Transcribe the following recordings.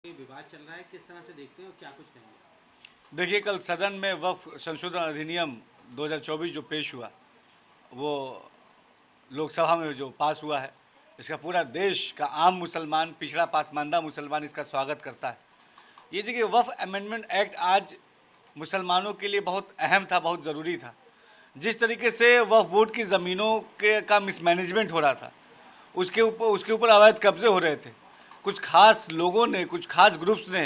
ये विवाद चल रहा है, किस तरह से देखते हैं और क्या कुछ कहेंगे? देखिए, कल सदन में वक्फ संशोधन अधिनियम 2024 जो पेश हुआ, वो लोकसभा में जो पास हुआ है, इसका पूरा देश का आम मुसलमान, पिछड़ा पासमानदा मुसलमान इसका स्वागत करता है। ये देखिए, वक्फ अमेंडमेंट एक्ट आज मुसलमानों के लिए बहुत अहम था, बहुत ज़रूरी था। जिस तरीके से वक्फ बोर्ड की ज़मीनों के का मिसमैनेजमेंट हो रहा था, उसके ऊपर अवैध कब्जे हो रहे थे। कुछ खास लोगों ने, कुछ खास ग्रुप्स ने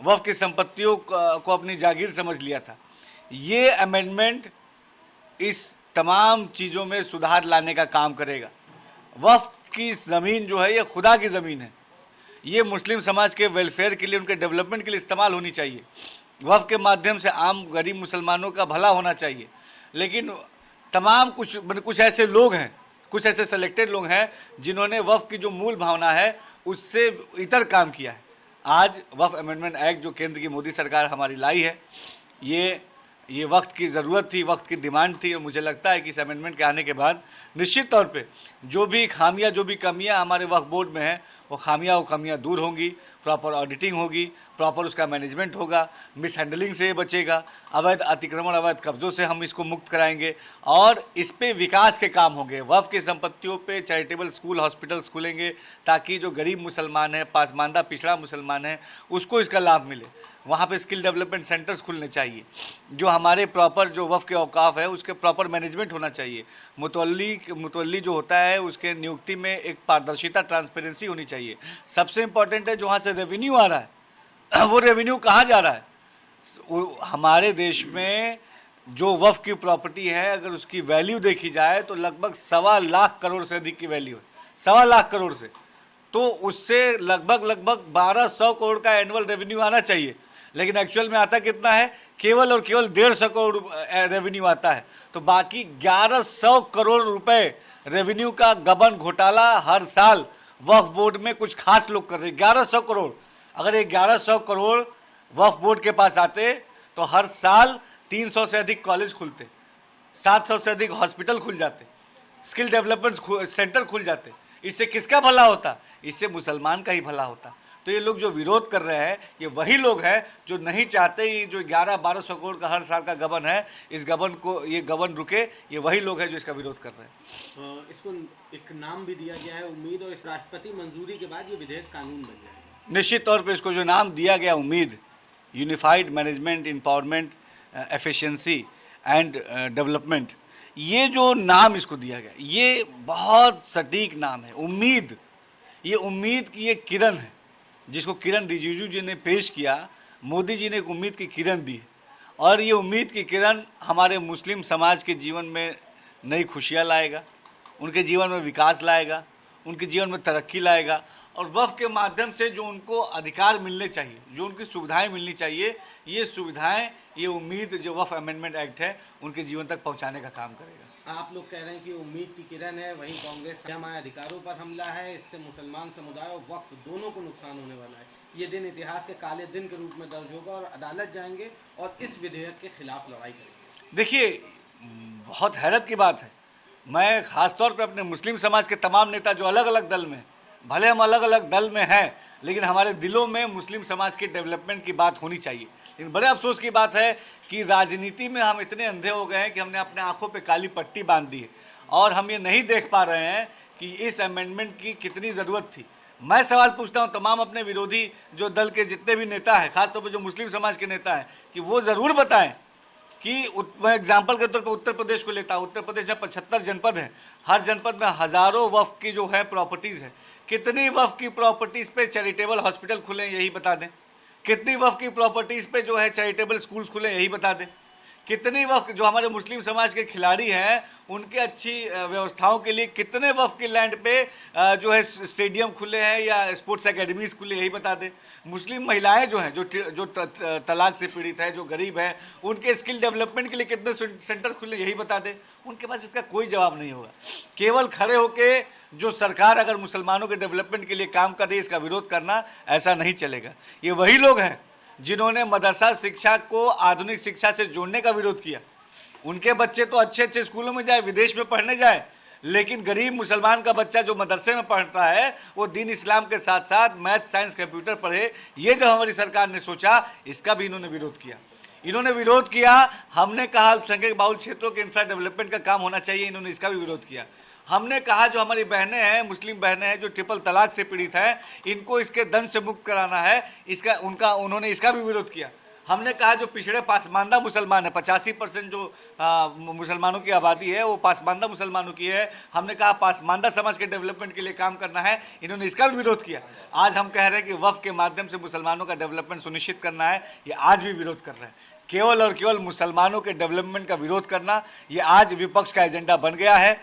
वक्फ की संपत्तियों को अपनी जागीर समझ लिया था। ये अमेंडमेंट इस तमाम चीज़ों में सुधार लाने का काम करेगा। वक्फ की ज़मीन जो है, ये खुदा की ज़मीन है। ये मुस्लिम समाज के वेलफेयर के लिए, उनके डेवलपमेंट के लिए इस्तेमाल होनी चाहिए। वक्फ के माध्यम से आम गरीब मुसलमानों का भला होना चाहिए। लेकिन तमाम कुछ ऐसे लोग हैं, कुछ ऐसे सेलेक्टेड लोग हैं जिन्होंने वक्फ की जो मूल भावना है उससे इतर काम किया है। आज वक्फ अमेंडमेंट एक्ट जो केंद्र की मोदी सरकार हमारी लाई है, ये वक्त की ज़रूरत थी, वक्त की डिमांड थी। और मुझे लगता है कि इस अमेंडमेंट के आने के बाद निश्चित तौर पे जो भी खामियां, जो भी कमियां हमारे वक्फ बोर्ड में हैं, वो कमियां दूर होंगी। प्रॉपर ऑडिटिंग होगी, प्रॉपर उसका मैनेजमेंट होगा, मिस हैंडलिंग से ये बचेगा, अवैध अतिक्रमण, अवैध कब्जों से हम इसको मुक्त कराएंगे और इस पे विकास के काम होंगे। वक्फ की संपत्तियों पे चैरिटेबल स्कूल, हॉस्पिटल्स खुलेंगे ताकि जो गरीब मुसलमान है, पासमानदा पिछड़ा मुसलमान है, उसको इसका लाभ मिले। वहाँ पे स्किल डेवलपमेंट सेंटर्स खुलने चाहिए। जो हमारे प्रॉपर जो वक्फ के औकाफ है, उसके प्रॉपर मैनेजमेंट होना चाहिए। मुतवल्ली जो होता है, उसके नियुक्ति में एक पारदर्शिता, ट्रांसपेरेंसी होनी चाहिए। सबसे इम्पॉर्टेंट है, जो वहाँ से रेवेन्यू आ रहा है वो रेवेन्यू कहाँ जा रहा है। हमारे देश में जो वक्फ की प्रॉपर्टी है, अगर उसकी वैल्यू देखी जाए तो लगभग 1.25 लाख करोड़ से अधिक की वैल्यू है। 1.25 लाख करोड़ से, तो उससे लगभग 1200 करोड़ का एनुअल रेवेन्यू आना चाहिए। लेकिन एक्चुअल में आता कितना है? केवल और केवल 150 करोड़ रेवेन्यू आता है। तो बाकी 1100 करोड़ रुपए रेवेन्यू का गबन घोटाला हर साल वक्फ बोर्ड में कुछ खास लोग कर रहे हैं। 1100 करोड़, अगर ये 1100 करोड़ वक्फ बोर्ड के पास आते तो हर साल 300 से अधिक कॉलेज खुलते, 700 से अधिक हॉस्पिटल खुल जाते, स्किल डेवलपमेंट सेंटर खुल जाते। इससे किसका भला होता? इससे मुसलमान का ही भला होता। तो ये लोग जो विरोध कर रहे हैं, ये वही लोग हैं जो नहीं चाहते ये जो 1100-1200 करोड़ का हर साल का गबन है, इस गबन को, ये गबन रुके। ये वही लोग हैं जो इसका विरोध कर रहे हैं। इसको एक नाम भी दिया गया है उम्मीद, और इस राष्ट्रपति मंजूरी के बाद ये विधेयक कानून बन जाएगा। निश्चित तौर पर इसको जो नाम दिया गया उम्मीद, unified management, empowerment, efficiency and development, ये जो नाम इसको दिया गया, ये बहुत सटीक नाम है। उम्मीद, ये उम्मीद की एक किरण है जिसको किरण रिजिजू जी ने पेश किया। मोदी जी ने एक उम्मीद की किरण दी है और ये उम्मीद की किरण हमारे मुस्लिम समाज के जीवन में नई खुशियाँ लाएगा, उनके जीवन में विकास लाएगा, उनके जीवन में तरक्की लाएगा। और वक्फ के माध्यम से जो उनको अधिकार मिलने चाहिए, जो उनकी सुविधाएं मिलनी चाहिए, ये सुविधाएं, ये उम्मीद जो वक्फ अमेंडमेंट एक्ट है उनके जीवन तक पहुंचाने का काम करेगा। आप लोग कह रहे हैं कि उम्मीद की किरण है, वहीं कांग्रेस हमारे अधिकारों पर हमला है, इससे मुसलमान समुदाय और वक्फ दोनों को नुकसान होने वाला है। ये दिन इतिहास के काले दिन के रूप में दर्ज होगा और अदालत जाएंगे और इस विधेयक के खिलाफ लड़ाई करेंगे। देखिए, बहुत हैरत की बात है, मैं खासतौर पर अपने मुस्लिम समाज के तमाम नेता जो अलग अलग दल में, भले हम अलग अलग दल में हैं, लेकिन हमारे दिलों में मुस्लिम समाज के डेवलपमेंट की बात होनी चाहिए। लेकिन बड़े अफसोस की बात है कि राजनीति में हम इतने अंधे हो गए हैं कि हमने अपने आंखों पे काली पट्टी बांध दी है और हम ये नहीं देख पा रहे हैं कि इस अमेंडमेंट की कितनी ज़रूरत थी। मैं सवाल पूछता हूँ तमाम अपने विरोधी जो दल के जितने भी नेता हैं, खासतौर पर जो मुस्लिम समाज के नेता हैं, कि वो ज़रूर बताएं कि मैं एग्जाम्पल के तौर पर उत्तर प्रदेश को लेता हूँ। उत्तर प्रदेश में 75 जनपद हैं, हर जनपद में हज़ारों वक्फ की जो है प्रॉपर्टीज़ है। कितनी वक्फ की प्रॉपर्टीज़ पे चैरिटेबल हॉस्पिटल खुले, यही बता दें। कितनी वक्फ की प्रॉपर्टीज़ पे जो है चैरिटेबल स्कूल्स खुले, यही बता दें। कितनी वक्फ जो हमारे मुस्लिम समाज के खिलाड़ी हैं, उनके अच्छी व्यवस्थाओं के लिए कितने वक्फ की लैंड पे जो है स्टेडियम खुले हैं या स्पोर्ट्स एकेडमीज़ खुले, यही बता दें। मुस्लिम महिलाएं जो हैं, जो तलाक से पीड़ित है, जो गरीब हैं, उनके स्किल डेवलपमेंट के लिए कितने सेंटर खुले, यही बता दें। उनके पास इसका कोई जवाब नहीं होगा। केवल खड़े होके जो सरकार अगर मुसलमानों के डेवलपमेंट के लिए काम कर रही है, इसका विरोध करना, ऐसा नहीं चलेगा। ये वही लोग हैं जिन्होंने मदरसा शिक्षा को आधुनिक शिक्षा से जोड़ने का विरोध किया। उनके बच्चे तो अच्छे अच्छे स्कूलों में जाए, विदेश में पढ़ने जाए, लेकिन गरीब मुसलमान का बच्चा जो मदरसे में पढ़ता है वो दीन इस्लाम के साथ साथ मैथ साइंस कंप्यूटर पढ़े, ये जो हमारी सरकार ने सोचा, इसका भी इन्होंने विरोध किया। इन्होंने विरोध किया। हमने कहा अल्पसंख्यक बाहुल क्षेत्रों के इंफ्रा डेवलपमेंट का काम होना चाहिए, इन्होंने इसका भी विरोध किया। हमने कहा जो हमारी बहनें हैं, मुस्लिम बहनें हैं जो ट्रिपल तलाक से पीड़ित हैं, इनको इसके दंड से मुक्त कराना है, उन्होंने इसका भी विरोध किया। हमने कहा जो पिछड़े पासमानदा मुसलमान है, 85% जो मुसलमानों की आबादी है वो पासमानदा मुसलमानों की है, हमने कहा पासमानदा समाज के डेवलपमेंट के लिए काम करना है, इन्होंने इसका भी विरोध किया। आज हम कह रहे हैं कि वक्फ के माध्यम से मुसलमानों का डेवलपमेंट सुनिश्चित करना है, ये आज भी विरोध कर रहे हैं। केवल और केवल मुसलमानों के डेवलपमेंट का विरोध करना, ये आज विपक्ष का एजेंडा बन गया है।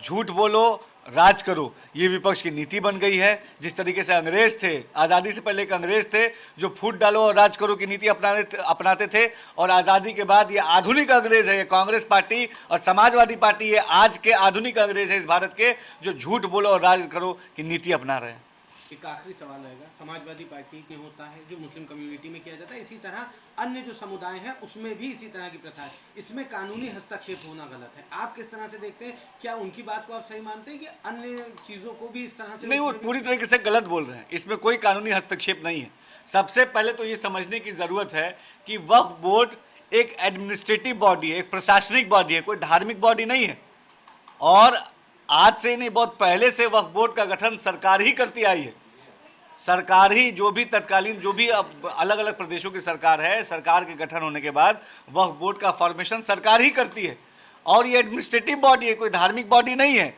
झूठ बोलो, राज करो, ये विपक्ष की नीति बन गई है। जिस तरीके से अंग्रेज थे, आज़ादी से पहले एक अंग्रेज थे जो फूट डालो और राज करो की नीति अपनाते थे, और आज़ादी के बाद ये आधुनिक अंग्रेज है, ये कांग्रेस पार्टी और समाजवादी पार्टी, ये आज के आधुनिक अंग्रेज है इस भारत के, जो झूठ बोलो और राज करो की नीति अपना रहे हैं। एक आखिरी सवाल रहेगा, समाजवादी पार्टी में होता है जो मुस्लिम कम्युनिटी में किया जाता है, इसी तरह अन्य जो समुदाय हैं उसमें भी इसी तरह की प्रथा है, इसमें कानूनी हस्तक्षेप होना गलत है। आप किस तरह से देखते हैं? क्या उनकी बात को आप सही मानते हैं कि अन्य चीज़ों को भी इस तरह से? नहीं, वो पूरी तरीके से गलत बोल रहे हैं, इसमें कोई कानूनी हस्तक्षेप नहीं है। सबसे पहले तो ये समझने की ज़रूरत है कि वक्फ बोर्ड एक एडमिनिस्ट्रेटिव बॉडी है, एक प्रशासनिक बॉडी है, कोई धार्मिक बॉडी नहीं है। और आज से नहीं, बहुत पहले से वक्फ बोर्ड का गठन सरकार ही करती आई है। सरकार ही, जो भी तत्कालीन, जो भी अब अलग अलग प्रदेशों की सरकार है, सरकार के गठन होने के बाद वक्फ बोर्ड का फॉर्मेशन सरकार ही करती है। और ये एडमिनिस्ट्रेटिव बॉडी है, कोई धार्मिक बॉडी नहीं है।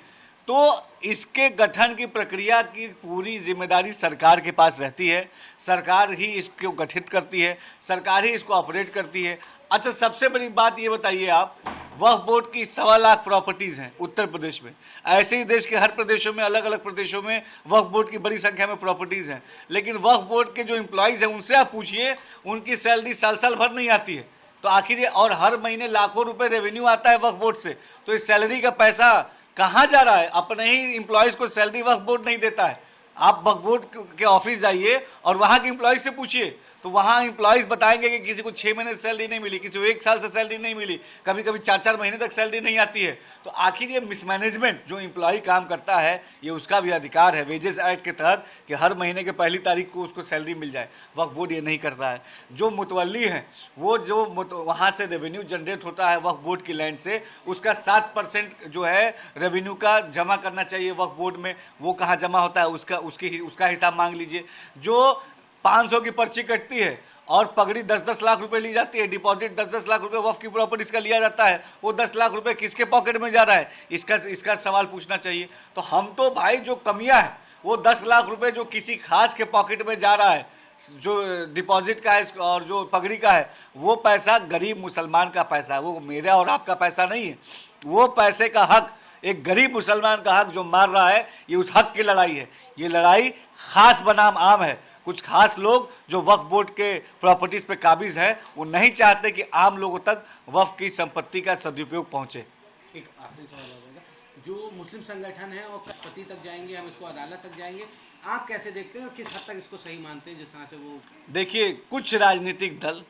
तो इसके गठन की प्रक्रिया की पूरी जिम्मेदारी सरकार के पास रहती है, सरकार ही इसको गठित करती है, सरकार ही इसको ऑपरेट करती है। अच्छा, सबसे बड़ी बात ये बताइए आप, वक्फ बोर्ड की 1.25 लाख प्रॉपर्टीज़ हैं उत्तर प्रदेश में। ऐसे ही देश के हर प्रदेशों में, अलग अलग प्रदेशों में वक्फ बोर्ड की बड़ी संख्या में प्रॉपर्टीज़ हैं। लेकिन वक्फ बोर्ड के जो एम्प्लॉयज़ हैं उनसे आप पूछिए, उनकी सैलरी साल साल भर नहीं आती है। तो आखिर, और हर महीने लाखों रुपए रेवेन्यू आता है वक्फ बोर्ड से, तो इस सैलरी का पैसा कहाँ जा रहा है? अपने ही एम्प्लॉयज़ को सैलरी वक्फ बोर्ड नहीं देता है। आप वक्फ बोर्ड के ऑफिस जाइए और वहाँ के एम्प्लॉयज़ से पूछिए, तो वहाँ एम्प्लॉयज़ बताएंगे कि किसी को 6 महीने से सैलरी नहीं मिली, किसी को 1 साल से सैलरी नहीं मिली, कभी कभी 4-4 महीने तक सैलरी नहीं आती है। तो आखिर ये मिसमैनेजमेंट जो एम्प्लॉय काम करता है, ये उसका भी अधिकार है वेजेस एक्ट के तहत कि हर महीने के पहली तारीख को उसको सैलरी मिल जाए। वक्फ बोर्ड ये नहीं करता है। जो मुतवल्ली हैं, वो जो वहाँ से रेवेन्यू जनरेट होता है वक्फ बोर्ड की लैंड से, उसका 7% जो है रेवेन्यू का जमा करना चाहिए वक्फ बोर्ड में। वो कहाँ जमा होता है, उसका हिसाब मांग लीजिए। जो 500 की पर्ची कटती है और पगड़ी 10-10 लाख रुपए ली जाती है, डिपॉजिट 10-10 लाख रुपए वक्फ की प्रॉपर्टीज का लिया जाता है, वो 10 लाख रुपए किसके पॉकेट में जा रहा है, इसका सवाल पूछना चाहिए। तो हम तो भाई, जो कमियां है, वो 10 लाख रुपए जो किसी खास के पॉकेट में जा रहा है, जो डिपॉजिट का है और जो पगड़ी का है, वो पैसा गरीब मुसलमान का पैसा है, वो मेरा और आपका पैसा नहीं है। वो पैसे का हक एक गरीब मुसलमान का हक जो मार रहा है, ये उस हक की लड़ाई है। ये लड़ाई खास बनाम आम है। कुछ खास लोग जो वक्फ बोर्ड के प्रॉपर्टीज पे काबिज है, वो नहीं चाहते कि आम लोगों तक वक्फ की संपत्ति का सदुपयोग पहुंचे। एक आखिरी सवाल होगा, जो मुस्लिम संगठन है और पति तक जाएंगे, हम इसको अदालत तक जाएंगे, आप कैसे देखते हैं और किस हद तक इसको सही मानते हैं जिस तरह से वो? देखिए, कुछ राजनीतिक दल,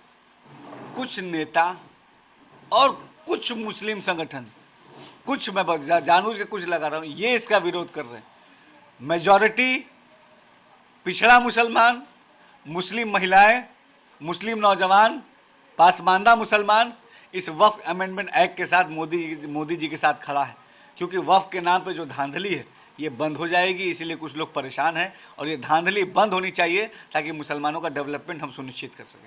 कुछ नेता और कुछ मुस्लिम संगठन, कुछ मैं जानबूझ के कुछ लगा रहा हूँ, ये इसका विरोध कर रहे हैं। मेजॉरिटी पिछड़ा मुसलमान, मुस्लिम महिलाएं, मुस्लिम नौजवान, पासमानदा मुसलमान इस वक्फ अमेंडमेंट एक्ट के साथ मोदी जी के साथ खड़ा है। क्योंकि वक्फ के नाम पे जो धांधली है ये बंद हो जाएगी, इसीलिए कुछ लोग परेशान हैं, और ये धांधली बंद होनी चाहिए ताकि मुसलमानों का डेवलपमेंट हम सुनिश्चित कर सकें।